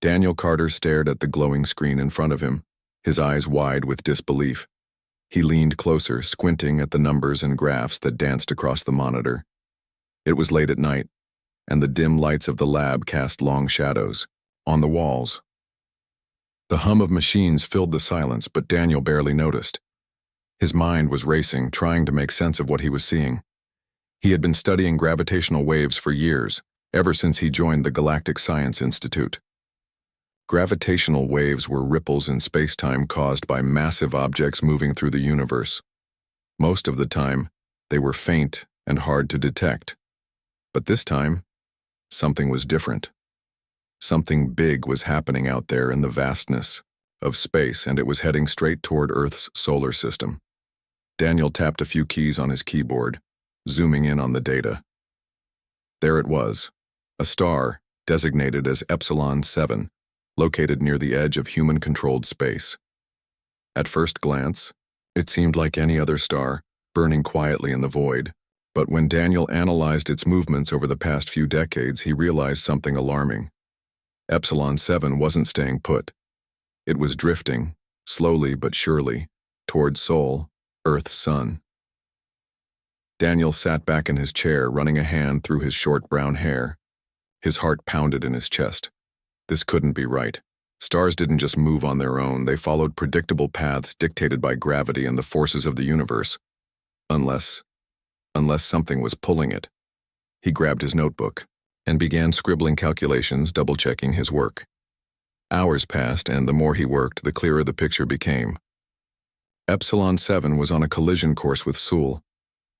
Daniel Carter stared at the glowing screen in front of him, his eyes wide with disbelief. He leaned closer, squinting at the numbers and graphs that danced across the monitor. It was late at night, and the dim lights of the lab cast long shadows on the walls. The hum of machines filled the silence, but Daniel barely noticed. His mind was racing, trying to make sense of what he was seeing. He had been studying gravitational waves for years, ever since he joined the Galactic Science Institute. Gravitational waves were ripples in space-time caused by massive objects moving through the universe. Most of the time, they were faint and hard to detect. But this time, something was different. Something big was happening out there in the vastness of space, and it was heading straight toward Earth's solar system. Daniel tapped a few keys on his keyboard, zooming in on the data. There it was, a star designated as Epsilon 7, located near the edge of human-controlled space. At first glance, it seemed like any other star, burning quietly in the void. But when Daniel analyzed its movements over the past few decades, he realized something alarming. Epsilon 7 wasn't staying put. It was drifting, slowly but surely, toward Sol, Earth's sun. Daniel sat back in his chair, running a hand through his short brown hair. His heart pounded in his chest. This couldn't be right. Stars didn't just move on their own, they followed predictable paths dictated by gravity and the forces of the universe. Unless something was pulling it. He grabbed his notebook and began scribbling calculations, double-checking his work. Hours passed, and the more he worked, the clearer the picture became. Epsilon 7 was on a collision course with Sol.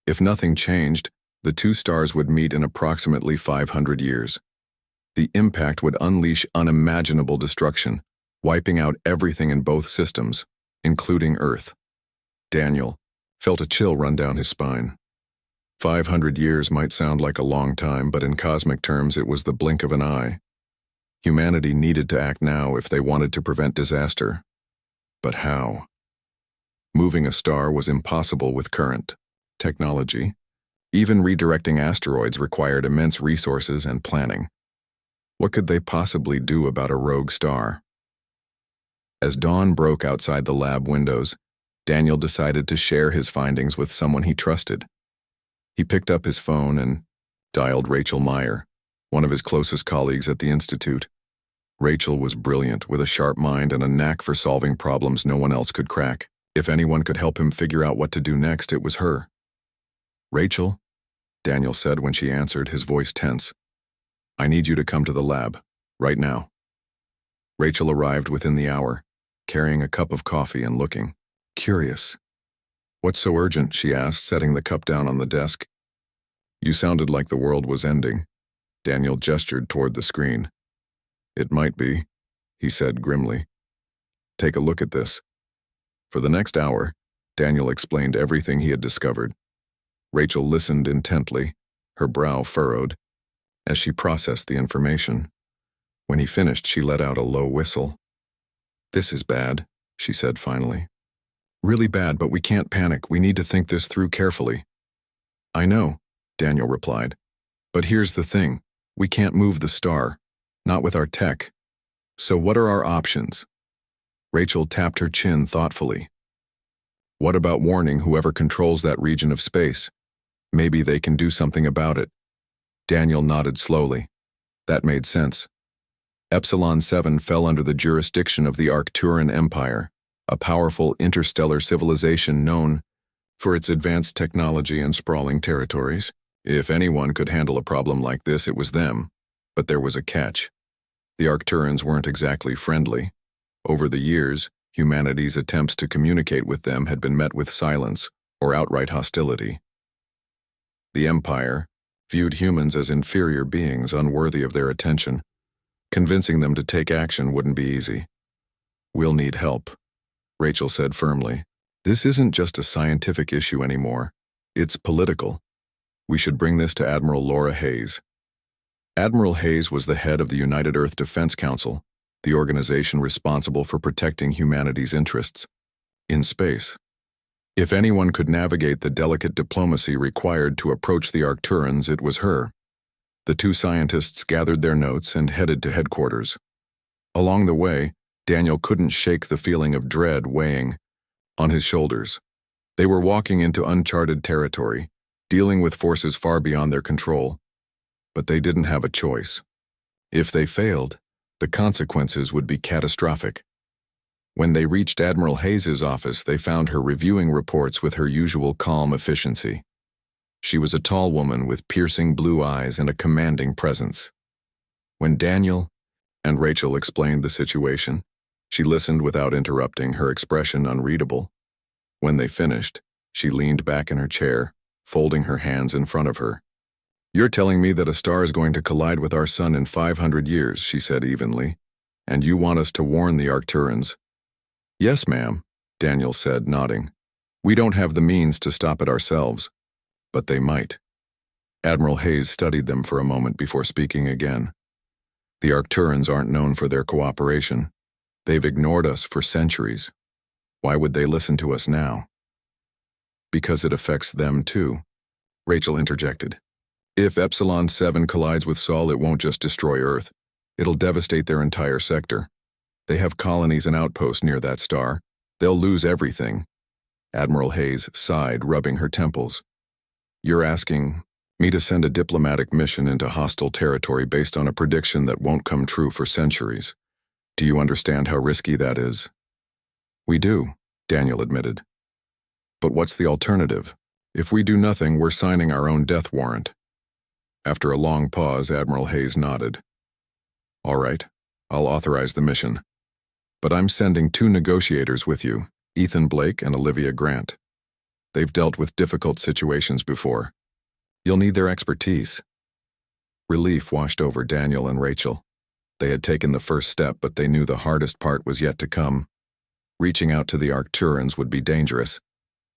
If nothing changed, the two stars would meet in approximately 500 years. The impact would unleash unimaginable destruction, wiping out everything in both systems, including Earth. Daniel felt a chill run down his spine. 500 years might sound like a long time, but in cosmic terms it was the blink of an eye. Humanity needed to act now if they wanted to prevent disaster. But how? Moving a star was impossible with current technology. Even redirecting asteroids required immense resources and planning. What could they possibly do about a rogue star? As dawn broke outside the lab windows, Daniel decided to share his findings with someone he trusted. He picked up his phone and dialed Rachel Meyer, one of his closest colleagues at the Institute. Rachel was brilliant, with a sharp mind and a knack for solving problems no one else could crack. If anyone could help him figure out what to do next, it was her. "Rachel," Daniel said when she answered, his voice tense. "I need you to come to the lab, right now." Rachel arrived within the hour, carrying a cup of coffee and looking curious. "What's so urgent?" she asked, setting the cup down on the desk. "You sounded like the world was ending." Daniel gestured toward the screen. "It might be," he said grimly. "Take a look at this." For the next hour, Daniel explained everything he had discovered. Rachel listened intently, her brow furrowed, as she processed the information. When he finished, she let out a low whistle. "This is bad," she said finally. "Really bad, but we can't panic. We need to think this through carefully." "I know," Daniel replied. "But here's the thing. We can't move the star. Not with our tech. So what are our options?" Rachel tapped her chin thoughtfully. "What about warning whoever controls that region of space? Maybe they can do something about it." Daniel nodded slowly. That made sense. Epsilon 7 fell under the jurisdiction of the Arcturan Empire, a powerful interstellar civilization known for its advanced technology and sprawling territories. If anyone could handle a problem like this, it was them. But there was a catch. The Arcturans weren't exactly friendly. Over the years, humanity's attempts to communicate with them had been met with silence or outright hostility. The Empire viewed humans as inferior beings unworthy of their attention. Convincing them to take action wouldn't be easy. "We'll need help," Rachel said firmly. "This isn't just a scientific issue anymore. It's political. We should bring this to Admiral Laura Hayes." Admiral Hayes was the head of the United Earth Defense Council, the organization responsible for protecting humanity's interests in space. If anyone could navigate the delicate diplomacy required to approach the Arcturans, it was her. The two scientists gathered their notes and headed to headquarters. Along the way, Daniel couldn't shake the feeling of dread weighing on his shoulders. They were walking into uncharted territory, dealing with forces far beyond their control. But they didn't have a choice. If they failed, the consequences would be catastrophic. When they reached Admiral Hayes's office, they found her reviewing reports with her usual calm efficiency. She was a tall woman with piercing blue eyes and a commanding presence. When Daniel and Rachel explained the situation, she listened without interrupting, her expression unreadable. When they finished, she leaned back in her chair, folding her hands in front of her. "You're telling me that a star is going to collide with our sun in 500 years, she said evenly, "and you want us to warn the Arcturans?" "Yes, ma'am," Daniel said, nodding. "We don't have the means to stop it ourselves, but they might." Admiral Hayes studied them for a moment before speaking again. "The Arcturans aren't known for their cooperation. They've ignored us for centuries. Why would they listen to us now?" "Because it affects them too," Rachel interjected. "If Epsilon 7 collides with Sol, it won't just destroy Earth. It'll devastate their entire sector. They have colonies and outposts near that star. They'll lose everything." Admiral Hayes sighed, rubbing her temples. "You're asking me to send a diplomatic mission into hostile territory based on a prediction that won't come true for centuries. Do you understand how risky that is?" "We do," Daniel admitted. "But what's the alternative? If we do nothing, we're signing our own death warrant." After a long pause, Admiral Hayes nodded. "All right, I'll authorize the mission. But I'm sending 2 negotiators with you, Ethan Blake and Olivia Grant. They've dealt with difficult situations before. You'll need their expertise." Relief washed over Daniel and Rachel. They had taken the first step, but they knew the hardest part was yet to come. Reaching out to the Arcturans would be dangerous,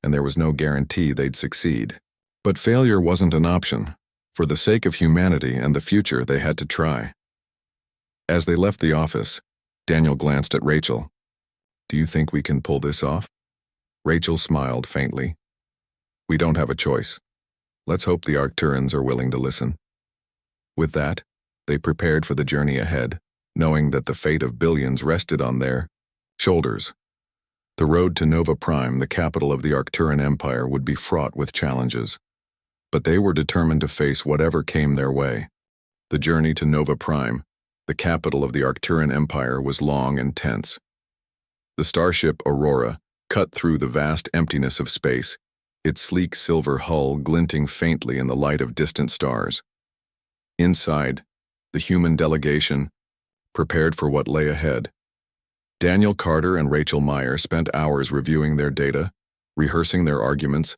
and there was no guarantee they'd succeed. But failure wasn't an option. For the sake of humanity and the future, they had to try. As they left the office, Daniel glanced at Rachel. "Do you think we can pull this off?" Rachel smiled faintly. "We don't have a choice. Let's hope the Arcturans are willing to listen." With that, they prepared for the journey ahead, knowing that the fate of billions rested on their shoulders. The road to Nova Prime, the capital of the Arcturan Empire, would be fraught with challenges. But they were determined to face whatever came their way. The journey to Nova Prime, the capital of the Arcturan Empire, was long and tense. The starship Aurora cut through the vast emptiness of space, its sleek silver hull glinting faintly in the light of distant stars. Inside, the human delegation prepared for what lay ahead. Daniel Carter and Rachel Meyer spent hours reviewing their data, rehearsing their arguments,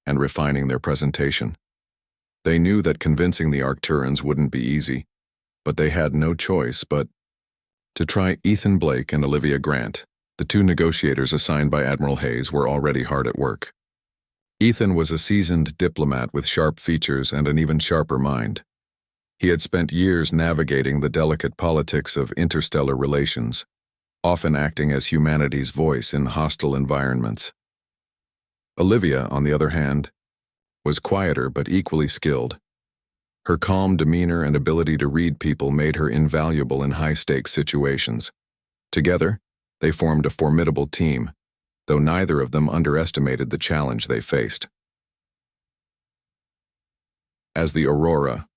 and refining their presentation. They knew that convincing the Arcturans wouldn't be easy, but they had no choice but to try. Ethan Blake and Olivia Grant, the 2 negotiators assigned by Admiral Hayes, were already hard at work. Ethan was a seasoned diplomat with sharp features and an even sharper mind. He had spent years navigating the delicate politics of interstellar relations, often acting as humanity's voice in hostile environments. Olivia, on the other hand, was quieter but equally skilled. Her calm demeanor and ability to read people made her invaluable in high-stakes situations. Together, they formed a formidable team, though neither of them underestimated the challenge they faced. As the Aurora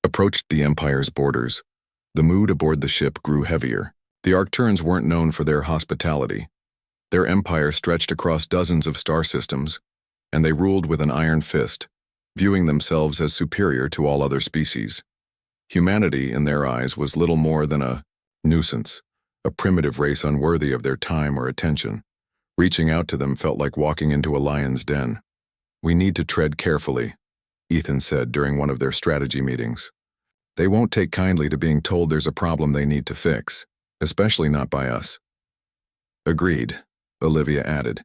approached the Empire's borders, the mood aboard the ship grew heavier. The Arcturans weren't known for their hospitality. Their empire stretched across dozens of star systems, and they ruled with an iron fist, viewing themselves as superior to all other species. Humanity, in their eyes, was little more than a nuisance, a primitive race unworthy of their time or attention. Reaching out to them felt like walking into a lion's den. "We need to tread carefully," Ethan said during one of their strategy meetings. "They won't take kindly to being told there's a problem they need to fix, especially not by us." "Agreed," Olivia added.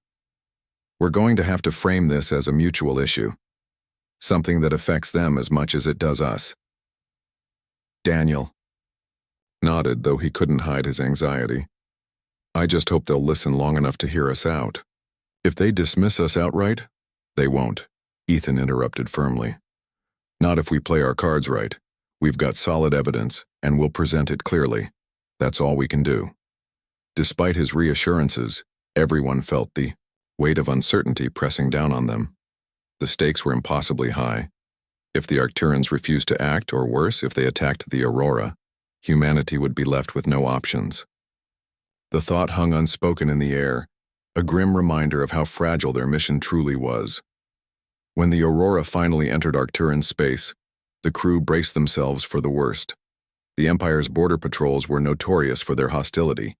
"We're going to have to frame this as a mutual issue, something that affects them as much as it does us." Daniel nodded, though he couldn't hide his anxiety. "I just hope they'll listen long enough to hear us out. If they dismiss us outright, they won't," Ethan interrupted firmly. "Not if we play our cards right. We've got solid evidence, and we'll present it clearly." That's all we can do. Despite his reassurances, everyone felt the weight of uncertainty pressing down on them. The stakes were impossibly high. If the Arcturans refused to act, or worse, if they attacked the Aurora, humanity would be left with no options. The thought hung unspoken in the air, a grim reminder of how fragile their mission truly was. When the Aurora finally entered Arcturan space, the crew braced themselves for the worst. The Empire's border patrols were notorious for their hostility,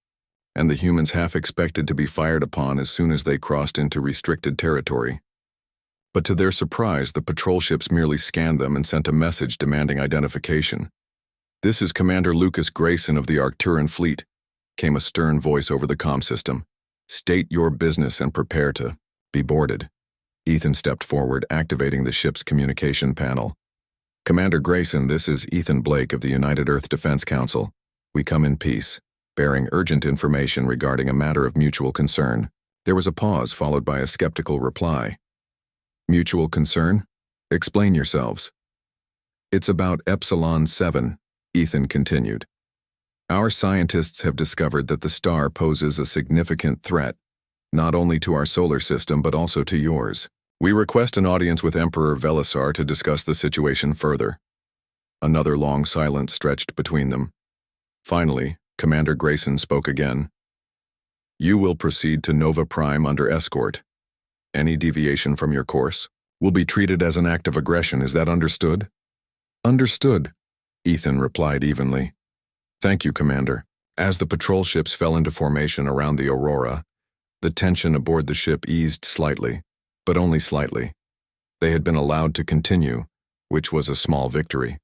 and the humans half expected to be fired upon as soon as they crossed into restricted territory. But to their surprise, the patrol ships merely scanned them and sent a message demanding identification. "This is Commander Lucas Grayson of the Arcturan fleet," came a stern voice over the comm system. "State your business and prepare to be boarded." Ethan stepped forward, activating the ship's communication panel. "Commander Grayson, this is Ethan Blake of the United Earth Defense Council. We come in peace, bearing urgent information regarding a matter of mutual concern." There was a pause, followed by a skeptical reply. "Mutual concern? Explain yourselves." "It's about Epsilon 7, Ethan continued. "Our scientists have discovered that the star poses a significant threat, not only to our solar system but also to yours. We request an audience with Emperor Velisar to discuss the situation further." Another long silence stretched between them. Finally, Commander Grayson spoke again. "You will proceed to Nova Prime under escort. Any deviation from your course will be treated as an act of aggression. Is that understood?" "Understood," Ethan replied evenly. "Thank you, Commander." As the patrol ships fell into formation around the Aurora, the tension aboard the ship eased slightly, but only slightly. They had been allowed to continue, which was a small victory.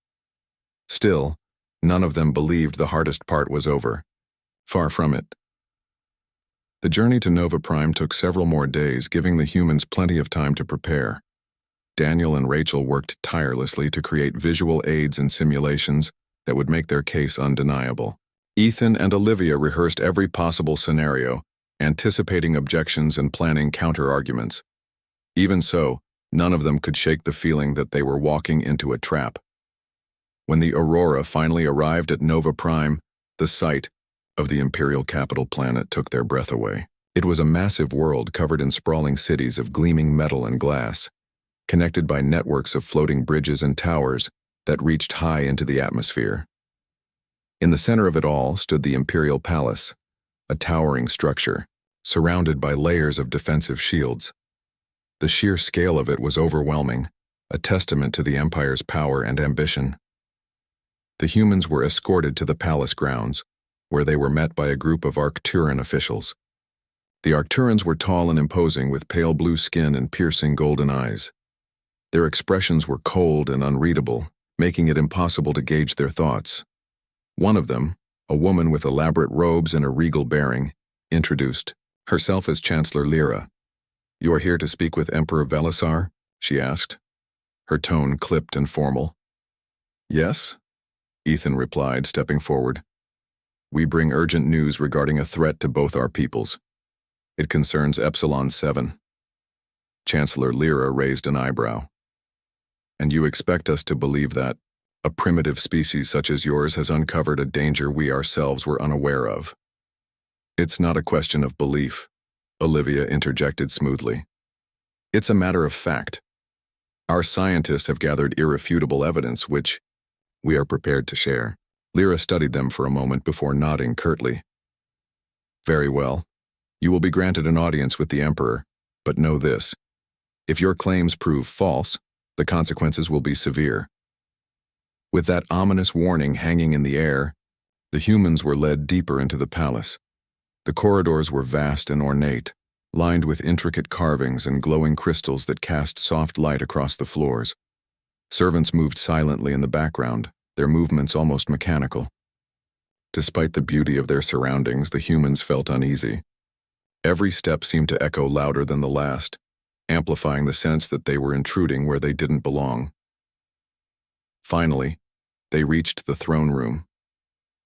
Still, none of them believed the hardest part was over. Far from it. The journey to Nova Prime took several more days, giving the humans plenty of time to prepare. Daniel and Rachel worked tirelessly to create visual aids and simulations that would make their case undeniable. Ethan and Olivia rehearsed every possible scenario, anticipating objections and planning counter-arguments. Even so, none of them could shake the feeling that they were walking into a trap. When the Aurora finally arrived at Nova Prime, the sight of the Imperial capital planet took their breath away. It was a massive world covered in sprawling cities of gleaming metal and glass, connected by networks of floating bridges and towers that reached high into the atmosphere. In the center of it all stood the Imperial Palace, a towering structure, surrounded by layers of defensive shields. The sheer scale of it was overwhelming, a testament to the Empire's power and ambition. The humans were escorted to the palace grounds, where they were met by a group of Arcturan officials. The Arcturans were tall and imposing, with pale blue skin and piercing golden eyes. Their expressions were cold and unreadable, making it impossible to gauge their thoughts. One of them, a woman with elaborate robes and a regal bearing, introduced herself as Chancellor Lyra. "You are here to speak with Emperor Velisar?" she asked, her tone clipped and formal. "Yes," Ethan replied, stepping forward. "We bring urgent news regarding a threat to both our peoples. It concerns Epsilon 7. Chancellor Lyra raised an eyebrow. "And you expect us to believe that a primitive species such as yours has uncovered a danger we ourselves were unaware of?" "It's not a question of belief," Olivia interjected smoothly. "It's a matter of fact. Our scientists have gathered irrefutable evidence which we are prepared to share." Lyra studied them for a moment before nodding curtly. "Very well. You will be granted an audience with the Emperor, but know this. If your claims prove false, the consequences will be severe." With that ominous warning hanging in the air, the humans were led deeper into the palace. The corridors were vast and ornate, lined with intricate carvings and glowing crystals that cast soft light across the floors. Servants moved silently in the background, their movements almost mechanical. Despite the beauty of their surroundings, the humans felt uneasy. Every step seemed to echo louder than the last, amplifying the sense that they were intruding where they didn't belong. Finally, they reached the throne room.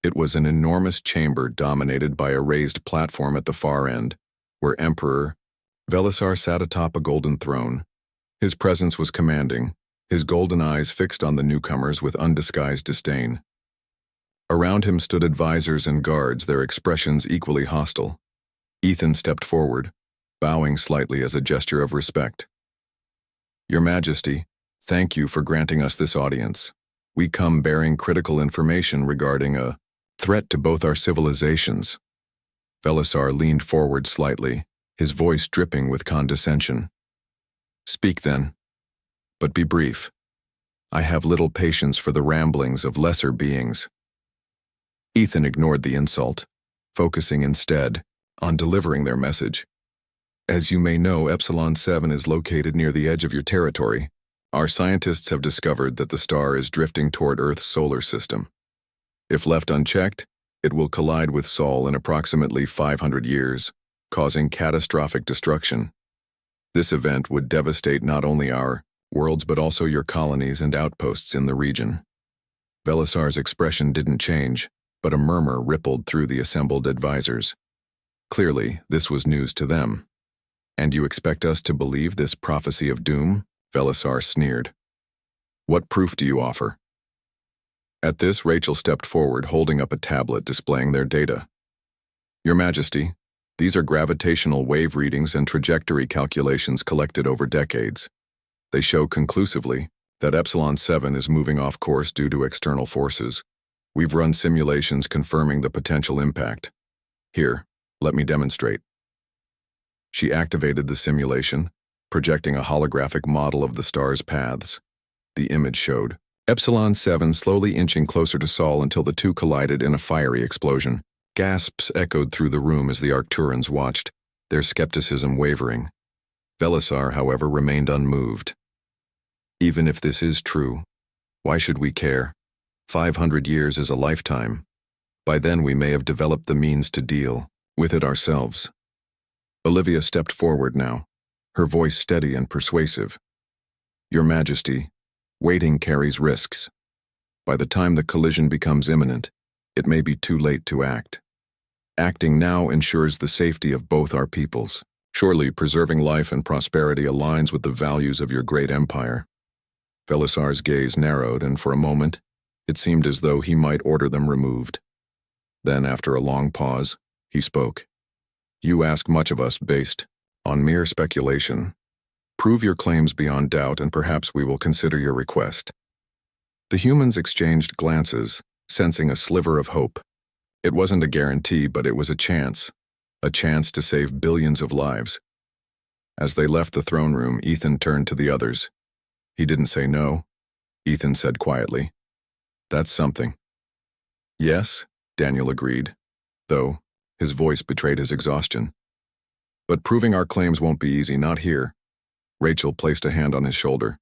It was an enormous chamber dominated by a raised platform at the far end, where Emperor Velisar sat atop a golden throne. His presence was commanding, his golden eyes fixed on the newcomers with undisguised disdain. Around him stood advisors and guards, their expressions equally hostile. Ethan stepped forward, bowing slightly as a gesture of respect. "Your Majesty, thank you for granting us this audience. We come bearing critical information regarding a threat to both our civilizations." Velisar leaned forward slightly, his voice dripping with condescension. "Speak then, but be brief. I have little patience for the ramblings of lesser beings." Ethan ignored the insult, focusing instead on delivering their message. "As you may know, Epsilon 7 is located near the edge of your territory. Our scientists have discovered that the star is drifting toward Earth's solar system. If left unchecked, it will collide with Sol in approximately 500 years, causing catastrophic destruction. This event would devastate not only our worlds but also your colonies and outposts in the region." Velisar's expression didn't change, but a murmur rippled through the assembled advisors. Clearly, this was news to them. "And you expect us to believe this prophecy of doom?" Velisar sneered. "What proof do you offer?" At this, Rachel stepped forward, holding up a tablet displaying their data. "Your Majesty, these are gravitational wave readings and trajectory calculations collected over decades. They show conclusively that Epsilon 7 is moving off course due to external forces. We've run simulations confirming the potential impact. Here, let me demonstrate." She activated the simulation, projecting a holographic model of the star's paths. The image showed Epsilon 7 slowly inching closer to Sol until the two collided in a fiery explosion. Gasps echoed through the room as the Arcturans watched, their skepticism wavering. Velisar, however, remained unmoved. "Even if this is true, why should we care? 500 years is a lifetime. By then we may have developed the means to deal with it ourselves." Olivia stepped forward now, her voice steady and persuasive. "Your Majesty, waiting carries risks. By the time the collision becomes imminent, it may be too late to act. Acting now ensures the safety of both our peoples. Surely preserving life and prosperity aligns with the values of your great empire." Velisar's gaze narrowed, and for a moment, it seemed as though he might order them removed. Then, after a long pause, he spoke. "You ask much of us based on mere speculation. Prove your claims beyond doubt, and perhaps we will consider your request." The humans exchanged glances, sensing a sliver of hope. It wasn't a guarantee, but it was a chance to save billions of lives. As they left the throne room, Ethan turned to the others. "He didn't say no," Ethan said quietly. "That's something." "Yes," Daniel agreed, though his voice betrayed his exhaustion. "But proving our claims won't be easy, not here." Rachel placed a hand on his shoulder.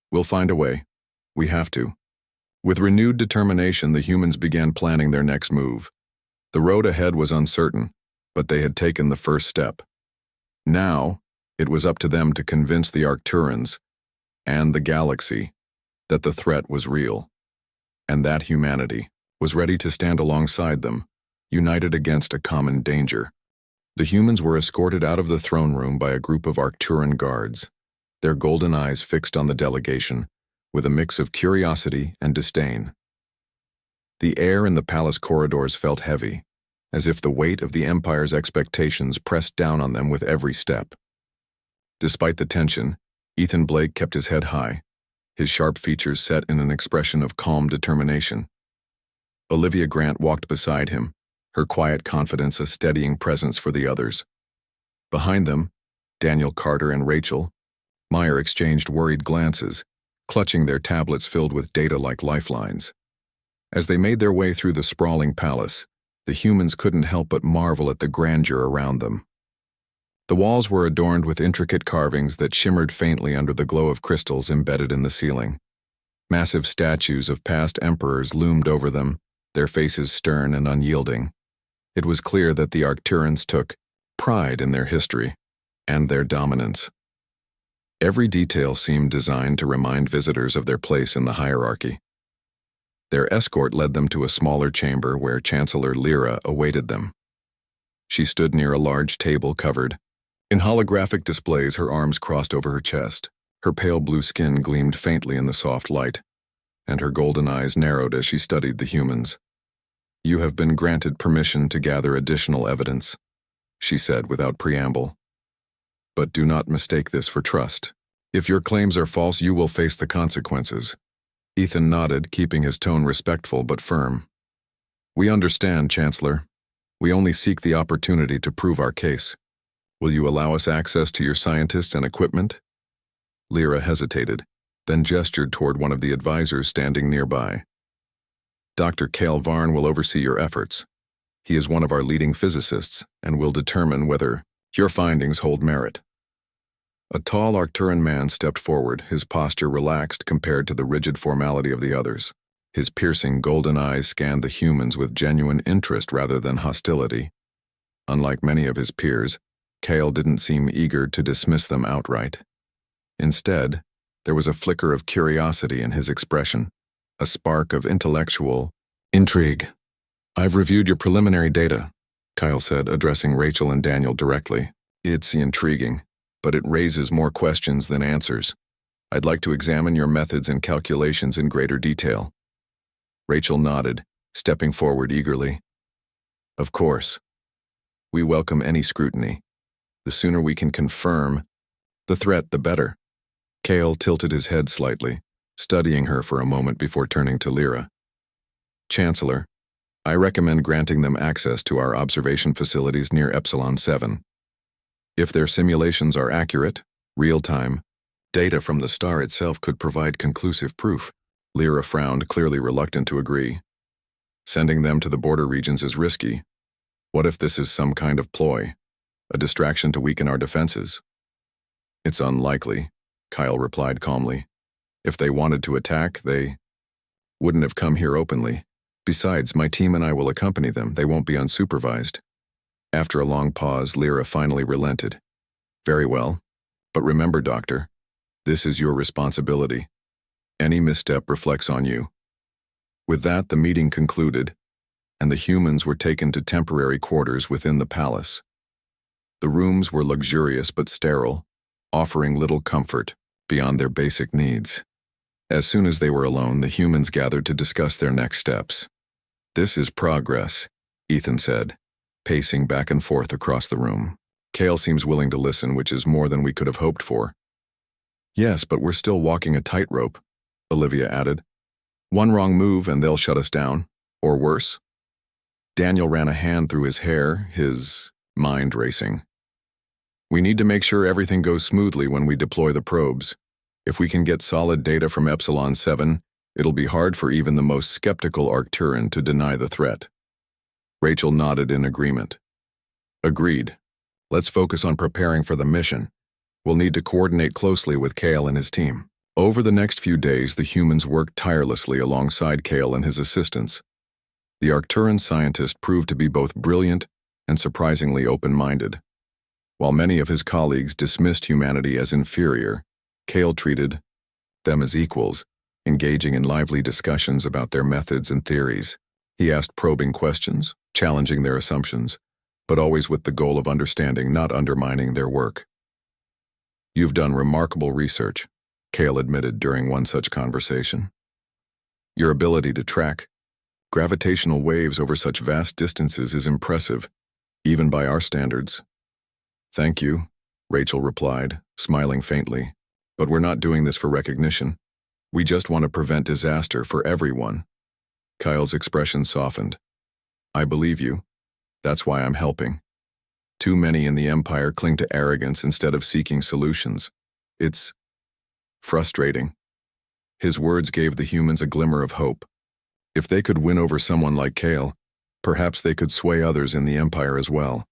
"We'll find a way. We have to." With renewed determination, the humans began planning their next move. The road ahead was uncertain, but they had taken the first step. Now, it was up to them to convince the Arcturans and the galaxy that the threat was real, and that humanity was ready to stand alongside them, united against a common danger. The humans were escorted out of the throne room by a group of Arcturan guards, their golden eyes fixed on the delegation, with a mix of curiosity and disdain. The air in the palace corridors felt heavy, as if the weight of the Empire's expectations pressed down on them with every step. Despite the tension, Ethan Blake kept his head high, his sharp features set in an expression of calm determination. Olivia Grant walked beside him, her quiet confidence a steadying presence for the others. Behind them, Daniel, Carter, and Rachel, Meyer exchanged worried glances, clutching their tablets filled with data like lifelines. As they made their way through the sprawling palace, the humans couldn't help but marvel at the grandeur around them. The walls were adorned with intricate carvings that shimmered faintly under the glow of crystals embedded in the ceiling. Massive statues of past emperors loomed over them, their faces stern and unyielding. It was clear that the Arcturans took pride in their history and their dominance. Every detail seemed designed to remind visitors of their place in the hierarchy. Their escort led them to a smaller chamber where Chancellor Lyra awaited them. She stood near a large table covered in holographic displays, her arms crossed over her chest. Her pale blue skin gleamed faintly in the soft light, and her golden eyes narrowed as she studied the humans. You have been granted permission to gather additional evidence, she said without preamble. But do not mistake this for trust. If your claims are false, you will face the consequences. Ethan nodded, keeping his tone respectful but firm. We understand, Chancellor. We only seek the opportunity to prove our case. Will you allow us access to your scientists and equipment? Lyra hesitated, then gestured toward one of the advisors standing nearby. Dr. Cale Varn will oversee your efforts. He is one of our leading physicists and will determine whether your findings hold merit. A tall Arcturan man stepped forward, his posture relaxed compared to the rigid formality of the others. His piercing golden eyes scanned the humans with genuine interest rather than hostility. Unlike many of his peers, Cale didn't seem eager to dismiss them outright. Instead, there was a flicker of curiosity in his expression, a spark of intellectual intrigue. I've reviewed your preliminary data, Kyle said, addressing Rachel and Daniel directly. It's intriguing, but it raises more questions than answers. I'd like to examine your methods and calculations in greater detail. Rachel nodded, stepping forward eagerly. Of course. We welcome any scrutiny. The sooner we can confirm the threat, the better. Cale tilted his head slightly, studying her for a moment before turning to Lyra. Chancellor, I recommend granting them access to our observation facilities near Epsilon 7. If their simulations are accurate, real-time, data from the star itself could provide conclusive proof. Lyra frowned, clearly reluctant to agree. Sending them to the border regions is risky. What if this is some kind of ploy, a distraction to weaken our defenses? It's unlikely, Kyle replied calmly. If they wanted to attack, they wouldn't have come here openly. Besides, my team and I will accompany them. They won't be unsupervised. After a long pause, Lyra finally relented. Very well. But remember, Doctor, this is your responsibility. Any misstep reflects on you. With that, the meeting concluded, and the humans were taken to temporary quarters within the palace. The rooms were luxurious but sterile, offering little comfort beyond their basic needs. As soon as they were alone, the humans gathered to discuss their next steps. This is progress, Ethan said, pacing back and forth across the room. Cale seems willing to listen, which is more than we could have hoped for. Yes, but we're still walking a tightrope, Olivia added. One wrong move and they'll shut us down, or worse. Daniel ran a hand through his hair, his mind racing. We need to make sure everything goes smoothly when we deploy the probes. If we can get solid data from Epsilon 7, it'll be hard for even the most skeptical Arcturan to deny the threat. Rachel nodded in agreement. Agreed. Let's focus on preparing for the mission. We'll need to coordinate closely with Cale and his team. Over the next few days, the humans worked tirelessly alongside Cale and his assistants. The Arcturan scientist proved to be both brilliant and surprisingly open-minded. While many of his colleagues dismissed humanity as inferior, Cale treated them as equals, engaging in lively discussions about their methods and theories. He asked probing questions, challenging their assumptions, but always with the goal of understanding, not undermining their work. You've done remarkable research, Cale admitted during one such conversation. Your ability to track gravitational waves over such vast distances is impressive, even by our standards. Thank you, Rachel replied, smiling faintly. But we're not doing this for recognition. We just want to prevent disaster for everyone. Kyle's expression softened. I believe you. That's why I'm helping. Too many in the Empire cling to arrogance instead of seeking solutions. It's frustrating. His words gave the humans a glimmer of hope. If they could win over someone like Cale, perhaps they could sway others in the Empire as well.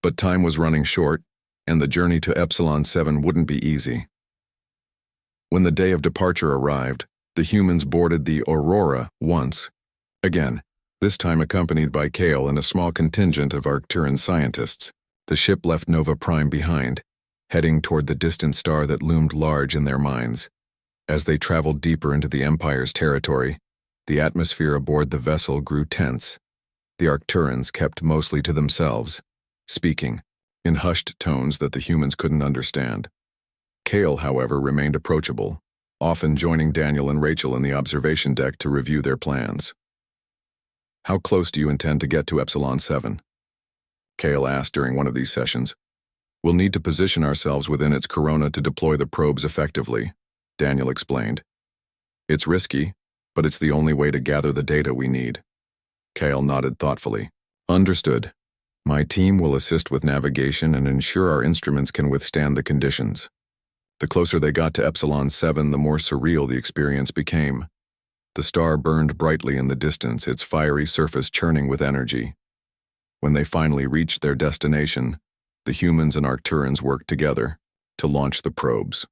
But time was running short, and the journey to Epsilon 7 wouldn't be easy. When the day of departure arrived, the humans boarded the Aurora once again, this time accompanied by Cale and a small contingent of Arcturan scientists. The ship left Nova Prime behind, heading toward the distant star that loomed large in their minds. As they traveled deeper into the Empire's territory, the atmosphere aboard the vessel grew tense. The Arcturans kept mostly to themselves, speaking in hushed tones that the humans couldn't understand. Cale, however, remained approachable, often joining Daniel and Rachel in the observation deck to review their plans. How close do you intend to get to Epsilon 7? Kale asked during one of these sessions. We'll need to position ourselves within its corona to deploy the probes effectively, Daniel explained. It's risky, but it's the only way to gather the data we need. Kale nodded thoughtfully. Understood. My team will assist with navigation and ensure our instruments can withstand the conditions. The closer they got to Epsilon 7, the more surreal the experience became. The star burned brightly in the distance, its fiery surface churning with energy. When they finally reached their destination, the humans and Arcturans worked together to launch the probes.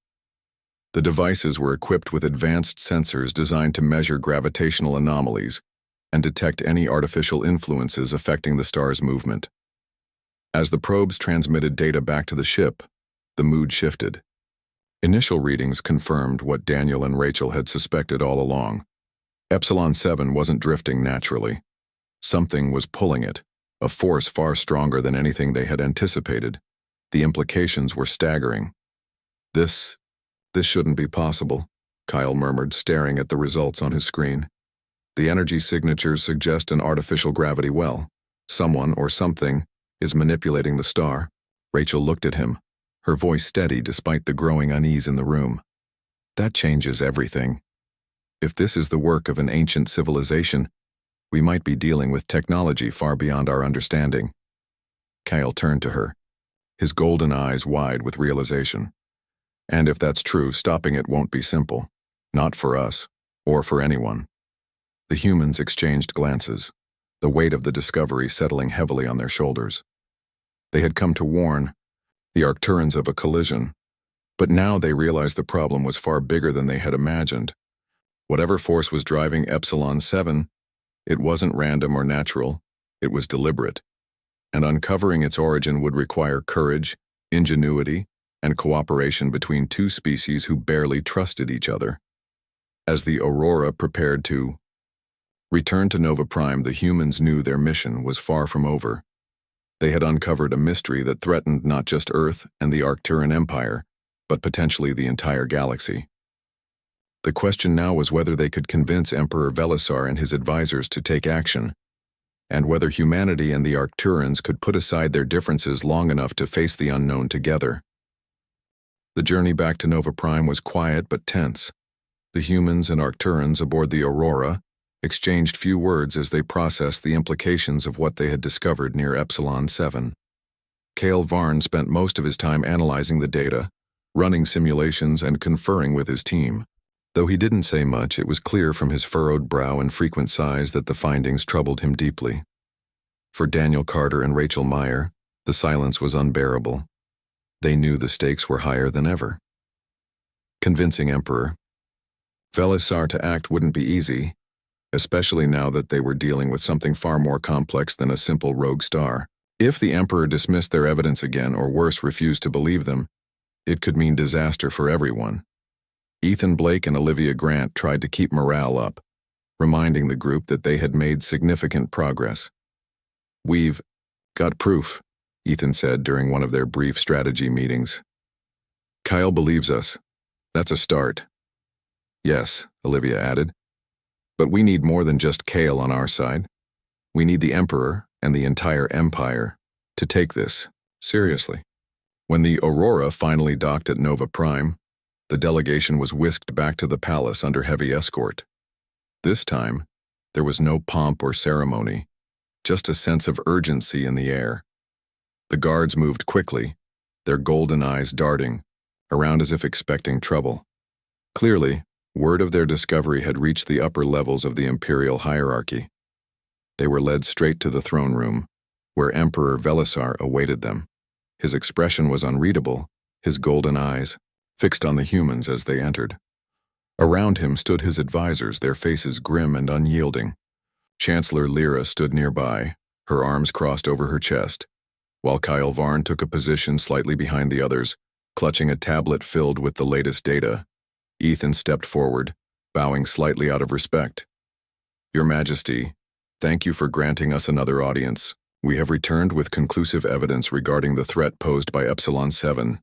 The devices were equipped with advanced sensors designed to measure gravitational anomalies and detect any artificial influences affecting the star's movement. As the probes transmitted data back to the ship, the mood shifted. Initial readings confirmed what Daniel and Rachel had suspected all along. Epsilon 7 wasn't drifting naturally. Something was pulling it, a force far stronger than anything they had anticipated. The implications were staggering. This shouldn't be possible, Kyle murmured, staring at the results on his screen. The energy signatures suggest an artificial gravity well. Someone or something is manipulating the star. Rachel looked at him, her voice steady despite the growing unease in the room. That changes everything. If this is the work of an ancient civilization, we might be dealing with technology far beyond our understanding. Kyle turned to her, his golden eyes wide with realization. And if that's true, stopping it won't be simple. Not for us, or for anyone. The humans exchanged glances, the weight of the discovery settling heavily on their shoulders. They had come to warn the Arcturans of a collision, but now they realized the problem was far bigger than they had imagined. Whatever force was driving Epsilon 7, it wasn't random or natural, it was deliberate. And uncovering its origin would require courage, ingenuity, and cooperation between two species who barely trusted each other. As the Aurora prepared to return to Nova Prime, the humans knew their mission was far from over. They had uncovered a mystery that threatened not just Earth and the Arcturan Empire, but potentially the entire galaxy. The question now was whether they could convince Emperor Velisar and his advisors to take action, and whether humanity and the Arcturans could put aside their differences long enough to face the unknown together. The journey back to Nova Prime was quiet but tense. The humans and Arcturans aboard the Aurora exchanged few words as they processed the implications of what they had discovered near Epsilon 7. Kale Varn spent most of his time analyzing the data, running simulations and conferring with his team. Though he didn't say much, it was clear from his furrowed brow and frequent sighs that the findings troubled him deeply. For Daniel Carter and Rachel Meyer, the silence was unbearable. They knew the stakes were higher than ever. Convincing Emperor Velisar to act wouldn't be easy, especially now that they were dealing with something far more complex than a simple rogue star. If the Emperor dismissed their evidence again, or worse, refused to believe them, it could mean disaster for everyone. Ethan Blake and Olivia Grant tried to keep morale up, reminding the group that they had made significant progress. We've got proof, Ethan said during one of their brief strategy meetings. Kyle believes us. That's a start. Yes, Olivia added. But we need more than just Kale on our side. We need the Emperor and the entire Empire to take this seriously. When the Aurora finally docked at Nova Prime, the delegation was whisked back to the palace under heavy escort. This time, there was no pomp or ceremony, just a sense of urgency in the air. The guards moved quickly, their golden eyes darting, around as if expecting trouble. Clearly, word of their discovery had reached the upper levels of the imperial hierarchy. They were led straight to the throne room, where Emperor Velisar awaited them. His expression was unreadable, his golden eyes fixed on the humans as they entered. Around him stood his advisors, their faces grim and unyielding. Chancellor Lyra stood nearby, her arms crossed over her chest, while Kyle Varn took a position slightly behind the others, clutching a tablet filled with the latest data. Ethan stepped forward, bowing slightly out of respect. Your Majesty, thank you for granting us another audience. We have returned with conclusive evidence regarding the threat posed by Epsilon 7.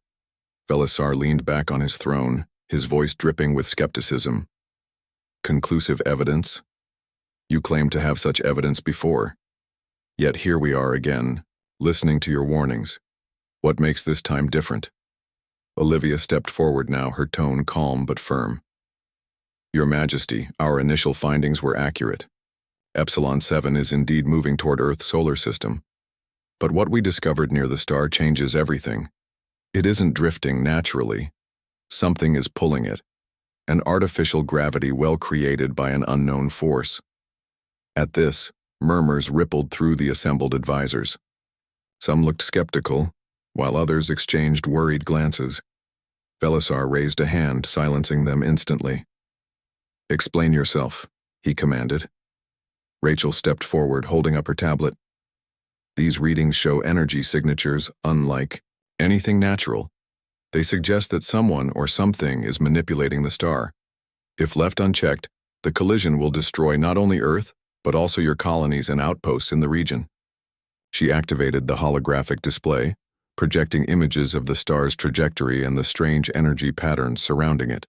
Velisar leaned back on his throne, his voice dripping with skepticism. Conclusive evidence? You claimed to have such evidence before. Yet here we are again, listening to your warnings. What makes this time different? Olivia stepped forward now, her tone calm but firm. Your Majesty, our initial findings were accurate. Epsilon 7 is indeed moving toward Earth's solar system. But what we discovered near the star changes everything. It isn't drifting naturally. Something is pulling it. An artificial gravity well created by an unknown force. At this, murmurs rippled through the assembled advisors. Some looked skeptical, while others exchanged worried glances. Velisar raised a hand, silencing them instantly. Explain yourself, he commanded. Rachel stepped forward, holding up her tablet. These readings show energy signatures unlike anything natural. They suggest that someone or something is manipulating the star. If left unchecked, the collision will destroy not only Earth, but also your colonies and outposts in the region. She activated the holographic display, projecting images of the star's trajectory and the strange energy patterns surrounding it.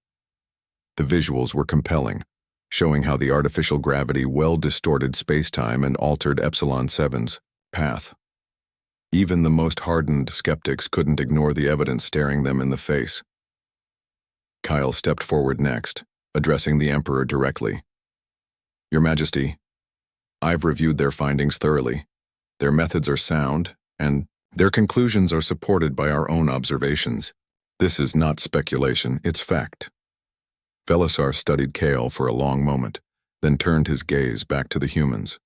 The visuals were compelling, showing how the artificial gravity well distorted space-time and altered Epsilon 7's path. Even the most hardened skeptics couldn't ignore the evidence staring them in the face. Kyle stepped forward next, addressing the Emperor directly. Your Majesty, I've reviewed their findings thoroughly. Their methods are sound, and their conclusions are supported by our own observations. This is not speculation, it's fact. Velisar studied Kale for a long moment, then turned his gaze back to the humans.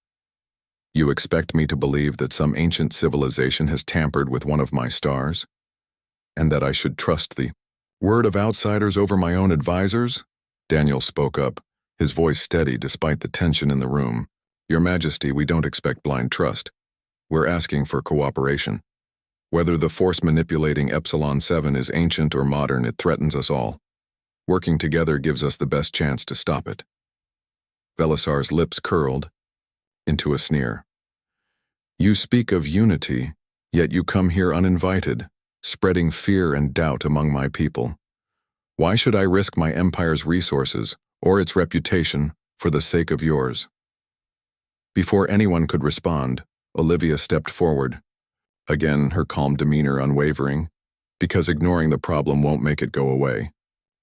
You expect me to believe that some ancient civilization has tampered with one of my stars? And that I should trust the word of outsiders over my own advisors? Daniel spoke up, his voice steady despite the tension in the room. Your Majesty, we don't expect blind trust. We're asking for cooperation. Whether the force manipulating Epsilon 7 is ancient or modern, it threatens us all. Working together gives us the best chance to stop it. Velisar's lips curled into a sneer. You speak of unity, yet you come here uninvited, spreading fear and doubt among my people. Why should I risk my empire's resources or its reputation for the sake of yours? Before anyone could respond, Olivia stepped forward. Again, her calm demeanor unwavering, because ignoring the problem won't make it go away.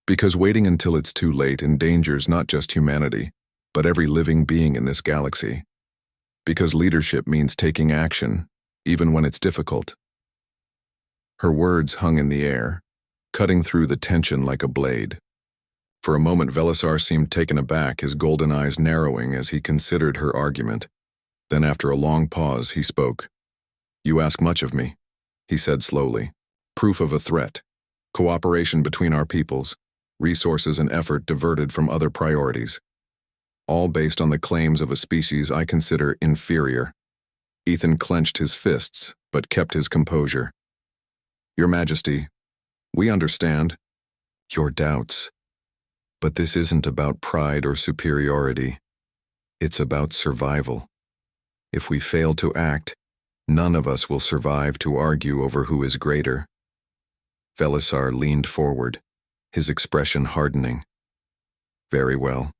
Because waiting until it's too late endangers not just humanity, but every living being in this galaxy. Because leadership means taking action, even when it's difficult. Her words hung in the air, cutting through the tension like a blade. For a moment, Velisar seemed taken aback, his golden eyes narrowing as he considered her argument. Then after a long pause, he spoke. You ask much of me, he said slowly. Proof of a threat, cooperation between our peoples, resources and effort diverted from other priorities. All based on the claims of a species I consider inferior. Ethan clenched his fists, but kept his composure. Your Majesty, we understand your doubts. But this isn't about pride or superiority. It's about survival. If we fail to act, none of us will survive to argue over who is greater. Velisar leaned forward, his expression hardening. Very well.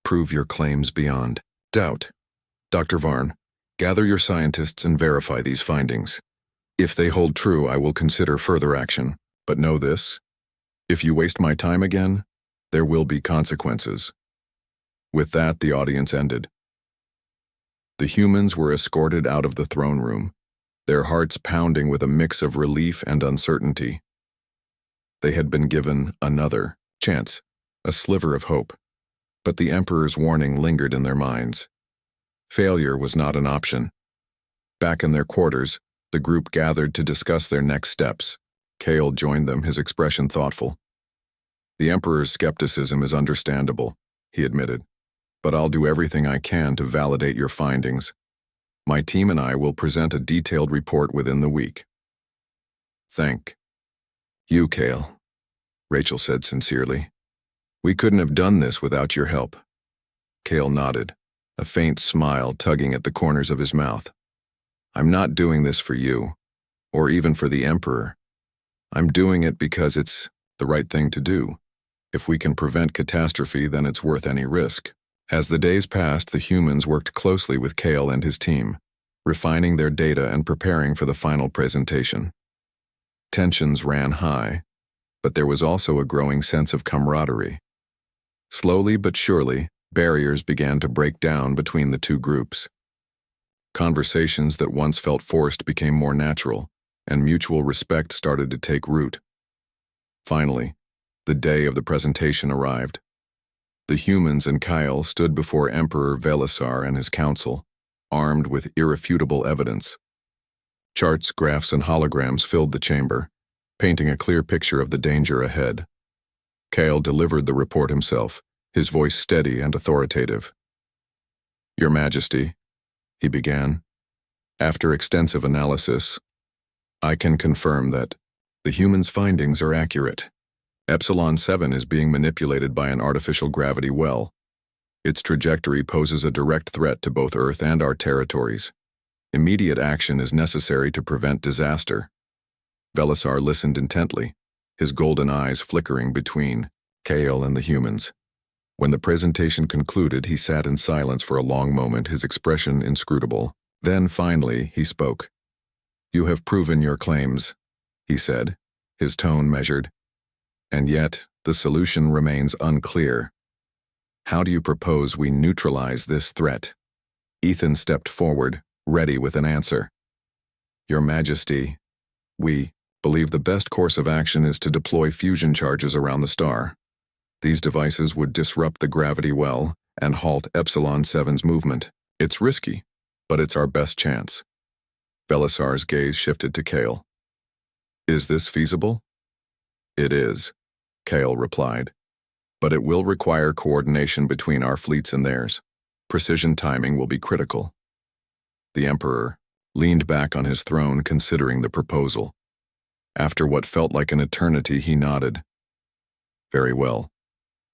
Prove your claims beyond doubt. Dr. Varn, gather your scientists and verify these findings. If they hold true, I will consider further action. But know this, if you waste my time again, there will be consequences. With that, the audience ended. The humans were escorted out of the throne room, their hearts pounding with a mix of relief and uncertainty. They had been given another chance, a sliver of hope. But the Emperor's warning lingered in their minds. Failure was not an option. Back in their quarters, the group gathered to discuss their next steps. Kale joined them, his expression thoughtful. The Emperor's skepticism is understandable, he admitted, but I'll do everything I can to validate your findings. My team and I will present a detailed report within the week. Thank you, Kale, Rachel said sincerely. We couldn't have done this without your help. Kale nodded, a faint smile tugging at the corners of his mouth. I'm not doing this for you, or even for the Emperor. I'm doing it because it's the right thing to do. If we can prevent catastrophe, then it's worth any risk. As the days passed, the humans worked closely with Kale and his team, refining their data and preparing for the final presentation. Tensions ran high, but there was also a growing sense of camaraderie. Slowly but surely, barriers began to break down between the two groups. Conversations that once felt forced became more natural, and mutual respect started to take root. Finally, the day of the presentation arrived. The humans and Kyle stood before Emperor Velisar and his council, armed with irrefutable evidence. Charts, graphs, and holograms filled the chamber, painting a clear picture of the danger ahead. Kale delivered the report himself, his voice steady and authoritative. "Your Majesty," he began, "after extensive analysis, I can confirm that the humans' findings are accurate. Epsilon 7 is being manipulated by an artificial gravity well. Its trajectory poses a direct threat to both Earth and our territories. Immediate action is necessary to prevent disaster." Velisar listened intently, his golden eyes flickering between Kale and the humans. When the presentation concluded, he sat in silence for a long moment, his expression inscrutable. Then, finally, he spoke. "You have proven your claims," he said, his tone measured. "And yet, the solution remains unclear. How do you propose we neutralize this threat?" Ethan stepped forward, ready with an answer. "Your Majesty, we believe the best course of action is to deploy fusion charges around the star. These devices would disrupt the gravity well and halt Epsilon 7's movement. It's risky, but it's our best chance." Velisar's gaze shifted to Kale. "Is this feasible?" "It is," Kale replied. "But it will require coordination between our fleets and theirs. Precision timing will be critical." The Emperor leaned back on his throne, considering the proposal. After what felt like an eternity, he nodded. "Very well.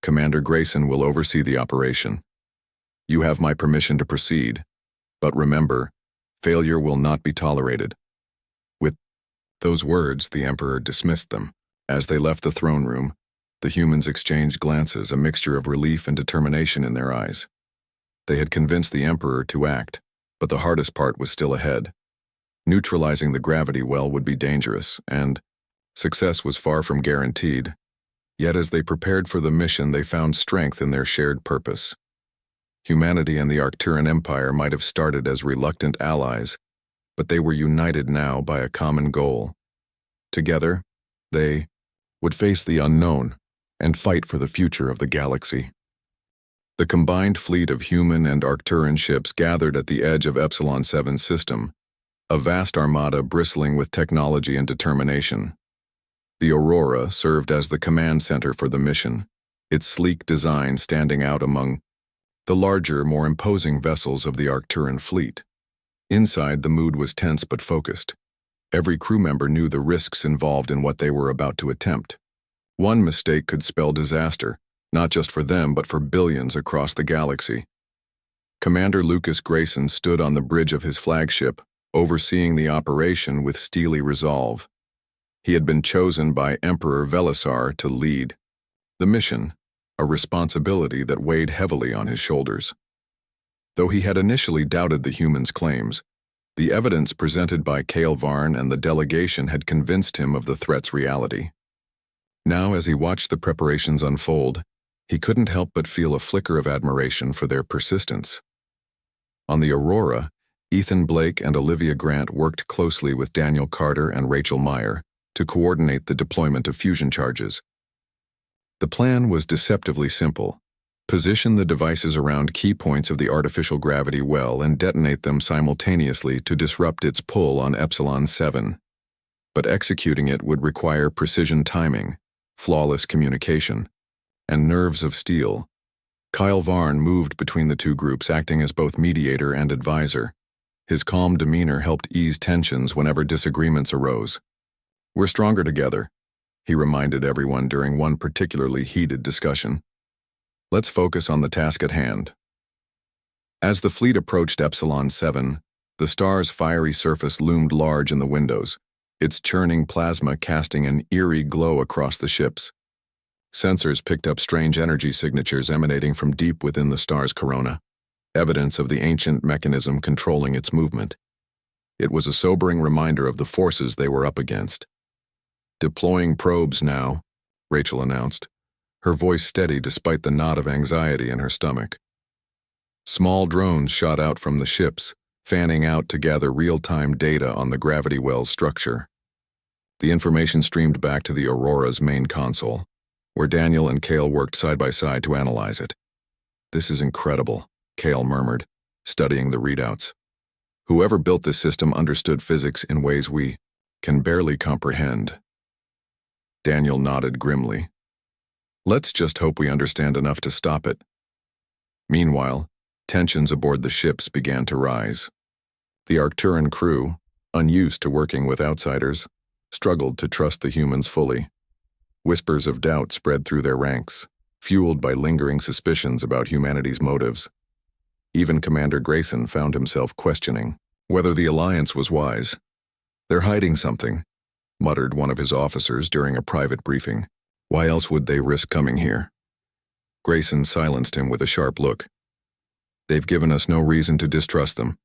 Commander Grayson will oversee the operation. You have my permission to proceed, but remember, failure will not be tolerated." With those words, the Emperor dismissed them. As they left the throne room, the humans exchanged glances, a mixture of relief and determination in their eyes. They had convinced the Emperor to act, but the hardest part was still ahead. Neutralizing the gravity well would be dangerous, and success was far from guaranteed. Yet as they prepared for the mission, they found strength in their shared purpose. Humanity and the Arcturan Empire might have started as reluctant allies, but they were united now by a common goal. Together, they would face the unknown and fight for the future of the galaxy. The combined fleet of human and Arcturan ships gathered at the edge of Epsilon 7's system, a vast armada bristling with technology and determination. The Aurora served as the command center for the mission, its sleek design standing out among the larger, more imposing vessels of the Arcturan fleet. Inside, the mood was tense but focused. Every crew member knew the risks involved in what they were about to attempt. One mistake could spell disaster, not just for them but for billions across the galaxy. Commander Lucas Grayson stood on the bridge of his flagship, overseeing the operation with steely resolve. He had been chosen by Emperor Velisar to lead the mission, a responsibility that weighed heavily on his shoulders. Though he had initially doubted the humans' claims, the evidence presented by Kale Varn and the delegation had convinced him of the threat's reality. Now, as he watched the preparations unfold, he couldn't help but feel a flicker of admiration for their persistence. On the Aurora, Ethan Blake and Olivia Grant worked closely with Daniel Carter and Rachel Meyer to coordinate the deployment of fusion charges. The plan was deceptively simple. Position the devices around key points of the artificial gravity well and detonate them simultaneously to disrupt its pull on Epsilon 7. But executing it would require precision timing, flawless communication, and nerves of steel. Kyle Varn moved between the two groups, acting as both mediator and advisor. His calm demeanor helped ease tensions whenever disagreements arose. "We're stronger together," he reminded everyone during one particularly heated discussion. "Let's focus on the task at hand." As the fleet approached Epsilon 7, the star's fiery surface loomed large in the windows, its churning plasma casting an eerie glow across the ships. Sensors picked up strange energy signatures emanating from deep within the star's corona, evidence of the ancient mechanism controlling its movement. It was a sobering reminder of the forces they were up against. "Deploying probes now," Rachel announced, her voice steady despite the knot of anxiety in her stomach. Small drones shot out from the ships, fanning out to gather real-time data on the gravity well's structure. The information streamed back to the Aurora's main console, where Daniel and Cale worked side by side to analyze it. "This is incredible," Cale murmured, studying the readouts. "Whoever built this system understood physics in ways we can barely comprehend." Daniel nodded grimly. "Let's just hope we understand enough to stop it." Meanwhile, tensions aboard the ships began to rise. The Arcturan crew, unused to working with outsiders, struggled to trust the humans fully. Whispers of doubt spread through their ranks, fueled by lingering suspicions about humanity's motives. Even Commander Grayson found himself questioning whether the alliance was wise. "They're hiding something," muttered one of his officers during a private briefing. "Why else would they risk coming here?" Grayson silenced him with a sharp look. "They've given us no reason to distrust them.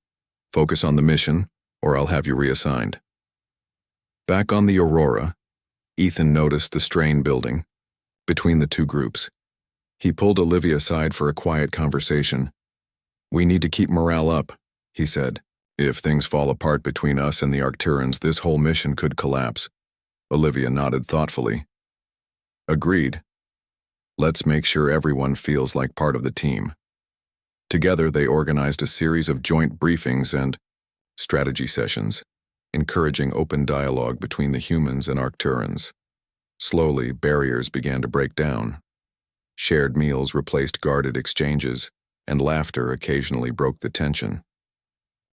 Focus on the mission, or I'll have you reassigned." Back on the Aurora, Ethan noticed the strain building between the two groups. He pulled Olivia aside for a quiet conversation. "We need to keep morale up," he said. "If things fall apart between us and the Arcturans, this whole mission could collapse." Olivia nodded thoughtfully. "Agreed. Let's make sure everyone feels like part of the team." Together, they organized a series of joint briefings and strategy sessions, encouraging open dialogue between the humans and Arcturans. Slowly, barriers began to break down. Shared meals replaced guarded exchanges, and laughter occasionally broke the tension.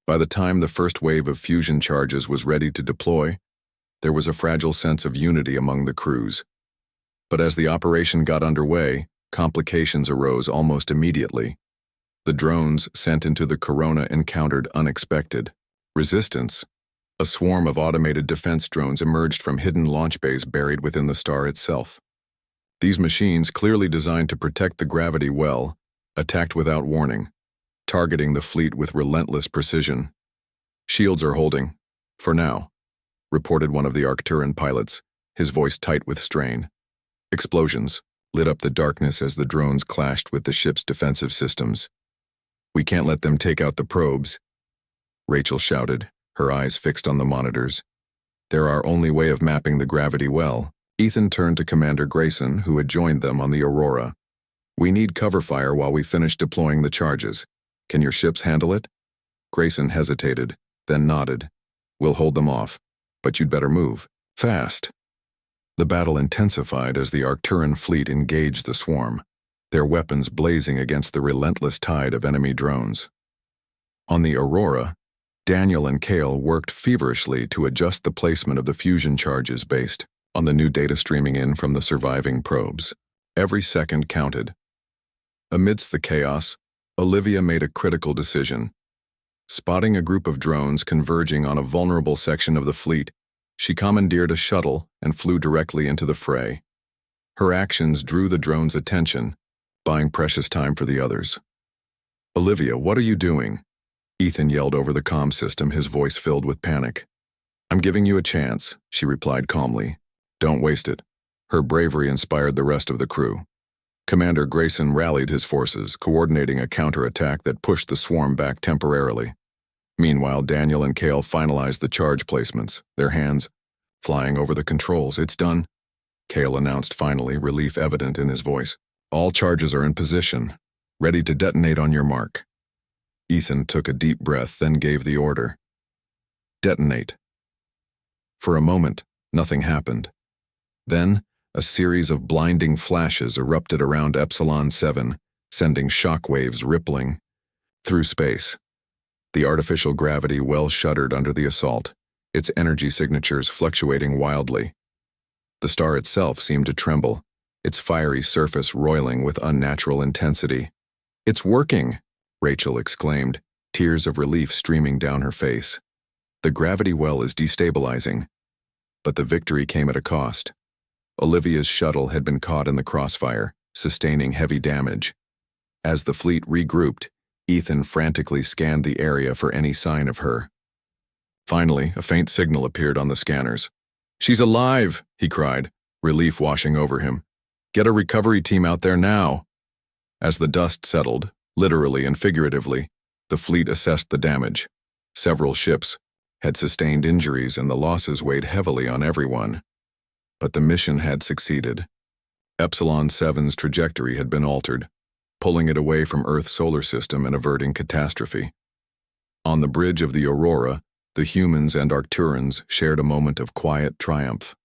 By the time the first wave of fusion charges was ready to deploy, there was a fragile sense of unity among the crews. But as the operation got underway, complications arose almost immediately. The drones sent into the corona encountered unexpected resistance. A swarm of automated defense drones emerged from hidden launch bays buried within the star itself. These machines, clearly designed to protect the gravity well, attacked without warning, targeting the fleet with relentless precision. "Shields are holding, for now," reported one of the Arcturan pilots, his voice tight with strain. Explosions lit up the darkness as the drones clashed with the ship's defensive systems. "We can't let them take out the probes," Rachel shouted, her eyes fixed on the monitors. "They're our only way of mapping the gravity well." Ethan turned to Commander Grayson, who had joined them on the Aurora. "We need cover fire while we finish deploying the charges. Can your ships handle it?" Grayson hesitated, then nodded. "We'll hold them off, but you'd better move fast." The battle intensified as the Arcturan fleet engaged the swarm, their weapons blazing against the relentless tide of enemy drones. On the Aurora, Daniel and Cale worked feverishly to adjust the placement of the fusion charges based on the new data streaming in from the surviving probes. Every second counted. Amidst the chaos, Olivia made a critical decision. Spotting a group of drones converging on a vulnerable section of the fleet, she commandeered a shuttle and flew directly into the fray. Her actions drew the drones' attention, buying precious time for the others. "Olivia, what are you doing?" Ethan yelled over the comm system, his voice filled with panic. "I'm giving you a chance," she replied calmly. "Don't waste it." Her bravery inspired the rest of the crew. Commander Grayson rallied his forces, coordinating a counterattack that pushed the swarm back temporarily. Meanwhile, Daniel and Cale finalized the charge placements, their hands flying over the controls. "It's done," Cale announced finally, relief evident in his voice. "All charges are in position, ready to detonate on your mark." Ethan took a deep breath, then gave the order. "Detonate." For a moment, nothing happened. Then, a series of blinding flashes erupted around Epsilon 7, sending shockwaves rippling through space. The artificial gravity well shuddered under the assault, its energy signatures fluctuating wildly. The star itself seemed to tremble, its fiery surface roiling with unnatural intensity. "It's working!" Rachel exclaimed, tears of relief streaming down her face. "The gravity well is destabilizing." But the victory came at a cost. Olivia's shuttle had been caught in the crossfire, sustaining heavy damage. As the fleet regrouped, Ethan frantically scanned the area for any sign of her. Finally, a faint signal appeared on the scanners. "She's alive!" he cried, relief washing over him. "Get a recovery team out there now!" As the dust settled, literally and figuratively, the fleet assessed the damage. Several ships had sustained injuries and the losses weighed heavily on everyone. But the mission had succeeded. Epsilon 7's trajectory had been altered, pulling it away from Earth's solar system and averting catastrophe. On the bridge of the Aurora, the humans and Arcturans shared a moment of quiet triumph.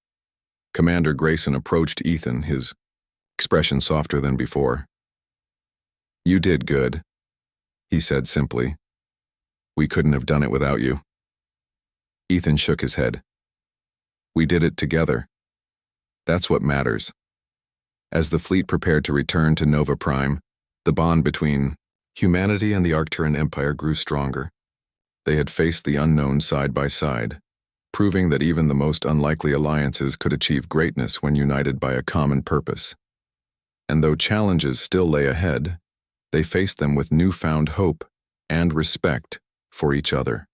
Commander Grayson approached Ethan, his expression softer than before. "You did good," he said simply. "We couldn't have done it without you." Ethan shook his head. "We did it together. That's what matters." As the fleet prepared to return to Nova Prime, the bond between humanity and the Arcturan Empire grew stronger. They had faced the unknown side by side, proving that even the most unlikely alliances could achieve greatness when united by a common purpose. And though challenges still lay ahead, they faced them with newfound hope and respect for each other.